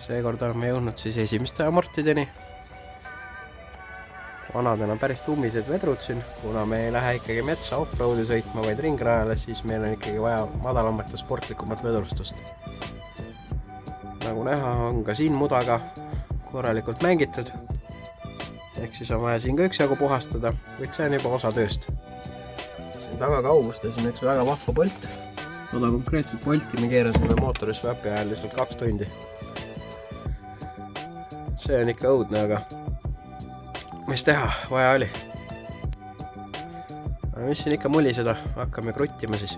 Seekord oleme jõudnud siis esimeste amortideni. Vanadena päris tummised vedrud siin, kuna me ei lähe ikkagi metsa off-roadi sõitma, vaid ringrajale, siis meil on ikkagi vaja madalamat ja sportlikumat vedrustust. Nagu näha, on ka siin mudaga korralikult mängitud. Ehk siis on vaja siin ka üksjagu puhastada, kuid see on juba osa tööst. Siin taga kaugustes on üks väga vahva polt. Toda konkreetselt polti me keerasime mootoris väpi ajal lihtsalt 2 tundi. See on ikka õudne, aga mis teha, vaja oli. Mis siin ikka muliseda, hakkame kruttima siis.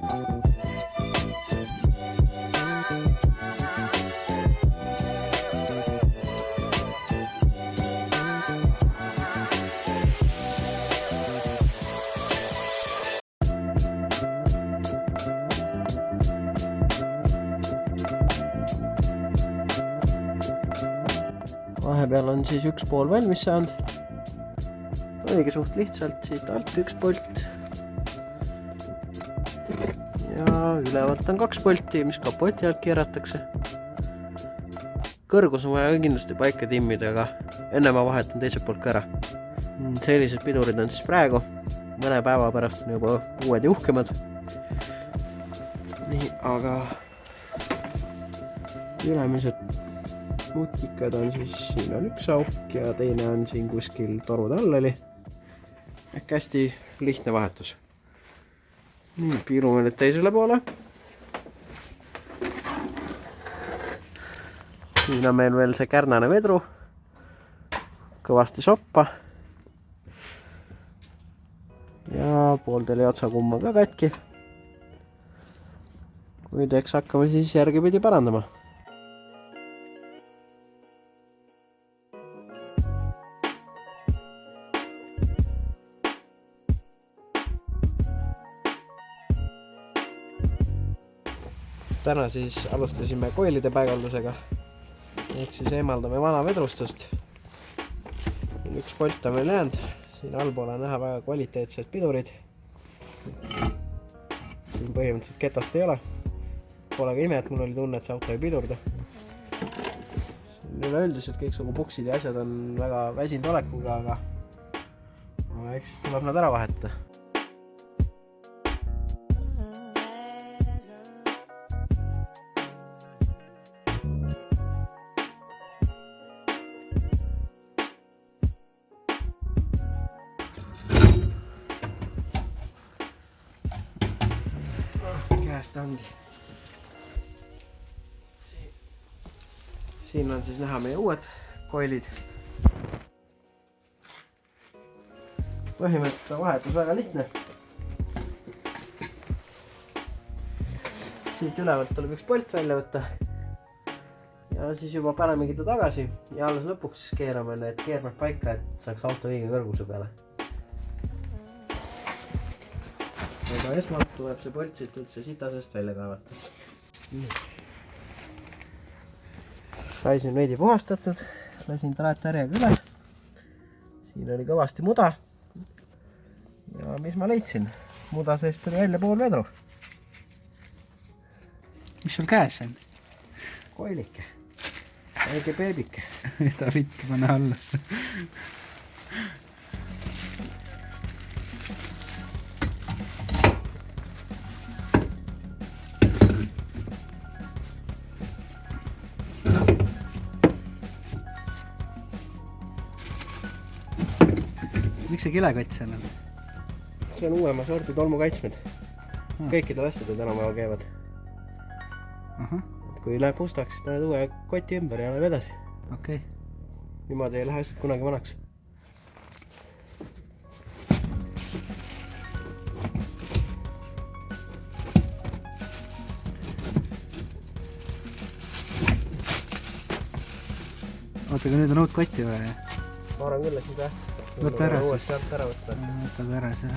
Vahepeal on siis üks pool valmis saanud. Oligi suht lihtsalt siit alt üks polt. Ja ülevalt on 2 polti, mis kapoti alt keeratakse. Kõrgus on vaja kindlasti paika timmida, aga enne ma vahetan teiselt poolt ka ära. Sellised pidurid on siis praegu. Mõne päeva pärast on juba uued ja uhkemad. Nii, aga ülemised mutikad on siis, siin on üks auk ja teine on siin kuskil toru talleli. Ehk hästi lihtne vahetus. Nii, piirume nüüd teisele poole. Siin on meil veel see kärnane vedru. Kõvasti soppa. Ja pooldeli otsakumm on ka katki. Kuid eks hakkame siis järgipidi parandama. Täna siis alustasime koilide paigaldusega. Ehk siis eemaldame vana vedrustust. Üks polt on veel jäänud. Siin allpool on näha väga kvaliteetsed pidurid. Siin põhimõtteliselt ketast ei ole. Pole ka ime, et mul oli tunne, et see auto ei pidurda. Siin üleüldiselt kõiksugu puksid ja asjad on väga väsinud olekuga, aga eks siis tuleb nad ära vahetada. Käest ongi. Siin on siis näha meie uued koilid. Põhimõtteliselt on vahetus väga lihtne. Siit ülevalt tuleb üks polt välja võtta. Ja siis juba panemegi ta tagasi ja alles lõpuks siis keerame need keermed paika, et saaks auto õige kõrguse peale. Aga esmalt tuleb see polt siit üldse sitasest välja kaevata. Sai siin veidi puhastatud, lasin traatärjega üle. Siin oli kõvasti muda. Ja mis ma leidsin? Muda seest tuli välja pool vedru. Mis sul käes on? Koilike. Väike beebike. Ta vittu pane allas. Miks see kilekott seal on? See on uuema sordi tolmukaitsmed. Kõikidel asjadel tänapäeval käivad. Et kui läheb mustaks, siis paned uue koti ümber ja läheb edasi. Okei. Niimoodi ei lähe asjad kunagi vanaks. Oota, aga nüüd on uut kotti vaja. Ma arvan küll, et nii täht. Võta ära siis. Sealt ära võtta. Võtad ära see.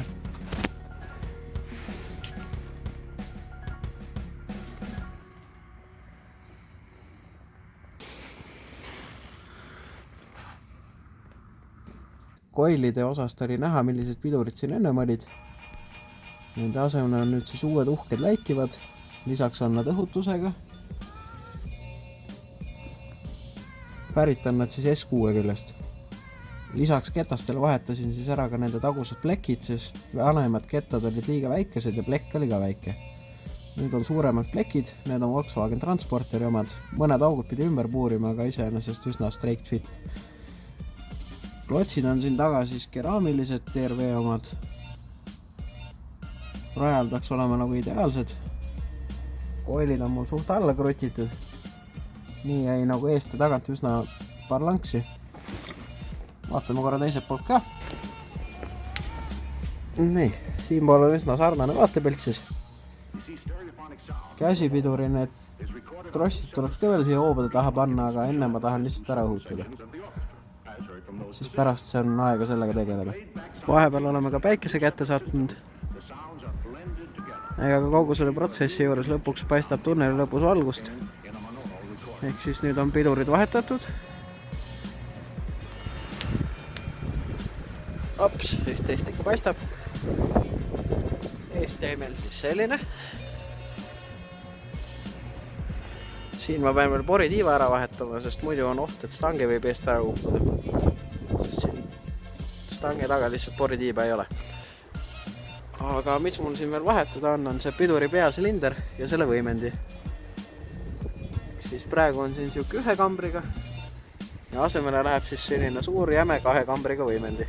Koilide osast oli näha, millised pidurid siin ennem olid. Nende asemel on nüüd siis uued uhked läikivad. Lisaks on nad õhutusega. pärit on nad siis S6 küljest. Lisaks ketastele vahetasin siis ära ka nende tagused plekid, sest vanemad kettad olid liiga väikesed ja plekk oli ka väike. Nüüd on suuremad plekid, need on Volkswagen Transporteri omad. Mõned augud pidi ümber puurima, aga iseenesest üsna straight fit. Klotsid on siin taga siis keraamilised TRV omad. Rajal peaks olema nagu ideaalsed. Koilid on mul suht alla krutitud. Nii jäi nagu eest ja tagant üsna parlanksi. Vaatame korra teiselt poolt ka. Nii, siin pool on üsna sarnane vaatepilt siis. Käsipiduri need trossid tuleks ka veel siia hoobade taha panna, aga enne ma tahan lihtsalt ära õhutada. Siis pärast see on aega sellega tegeleda. Vahepeal oleme ka päikese kätte sattunud. Ega ka kogu selle protsessi juures lõpuks paistab tunneli lõpus valgust. Ehk siis nüüd on pidurid vahetatud. Ops, üht-teist ikka paistab. Eest jäi meil siis selline. Siin ma pean veel poritiiva ära vahetama, sest muidu on oht, et stange võib eest ära kukkuda. Sest siin stange taga lihtsalt poritiiba ei ole. Aga mis mul siin veel vahetada on see piduri peasilinder ja selle võimendi. Siis praegu on siin siuke ühe kambriga ja asemele läheb siis selline suur jäme 2 kambriga võimendi.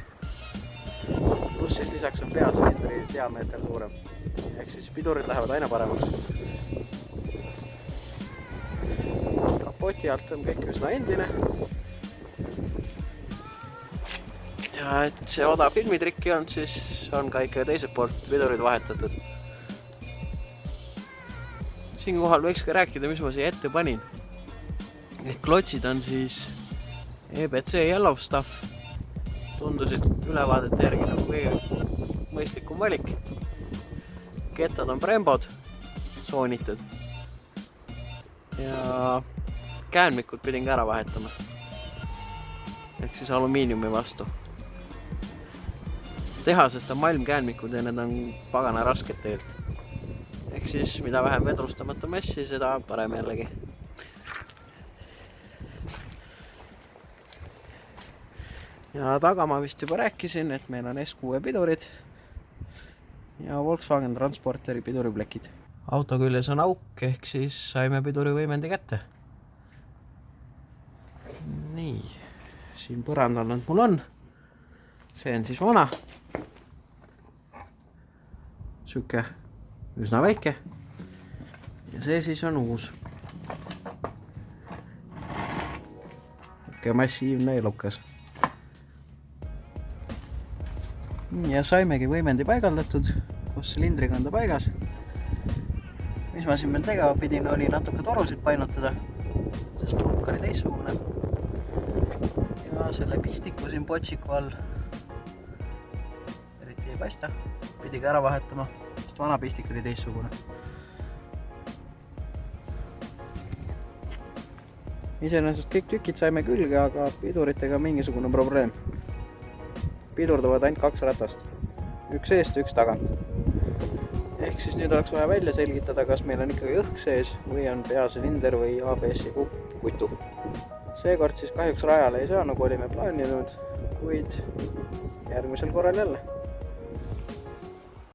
Plus siis lisaks on peasilindri diameeter suurem. Ehk siis pidurid lähevad aina paremaks. Kapoti alt on kõik üsna endine. Ja et see odav filmitrikki on, siis on ka ikka teiselt poolt pidurid vahetatud. Siinkohal võiks ka rääkida, mis ma siia ette panin. Klotsid on siis EBC Yellow Stuff. Tundusid ülevaadete järgi nagu kõige mõistlikum valik. Kettad on Brembod, soonitud. Ja käänmikud pidin ka ära vahetama. Ehk siis alumiiniumi vastu. Tehasest on malmkäänmikud ja need on pagana rasked tegelikult. Ehk siis mida vähem vedrustamata messi, seda parem jällegi. Ja taga ma vist juba rääkisin, et meil on S6 pidurid ja Volkswagen Transporteri piduriplekid. Auto küljes on auk, ehk siis saime piduri võimendi kätte. Nii, siin põrandal nad mul on. See on siis vana. Süke üsna väike. Ja see siis on uus. Massiivne elukas. Ja saimegi võimendi paigaldatud, kus silindriga on ta paigas. Mis ma siin veel tegema pidin, oli natuke torusid painutada, sest hulk oli teistsugune. Ja selle pistiku siin potsiku all eriti ei paista, pidi ka ära vahetama, sest vana pistik oli teistsugune. Iseenesest kõik tükid saime külge, aga piduritega mingisugune probleem. Pidurdavad ainult 2 ratast. Üks eest ja üks tagant. Ehk siis nüüd oleks vaja välja selgitada, kas meil on ikkagi õhk sees või on peasilinder või ABS-i kutu. Seekord siis kahjuks rajale ei saa, nagu olime plaaninud, kuid järgmisel korral jälle.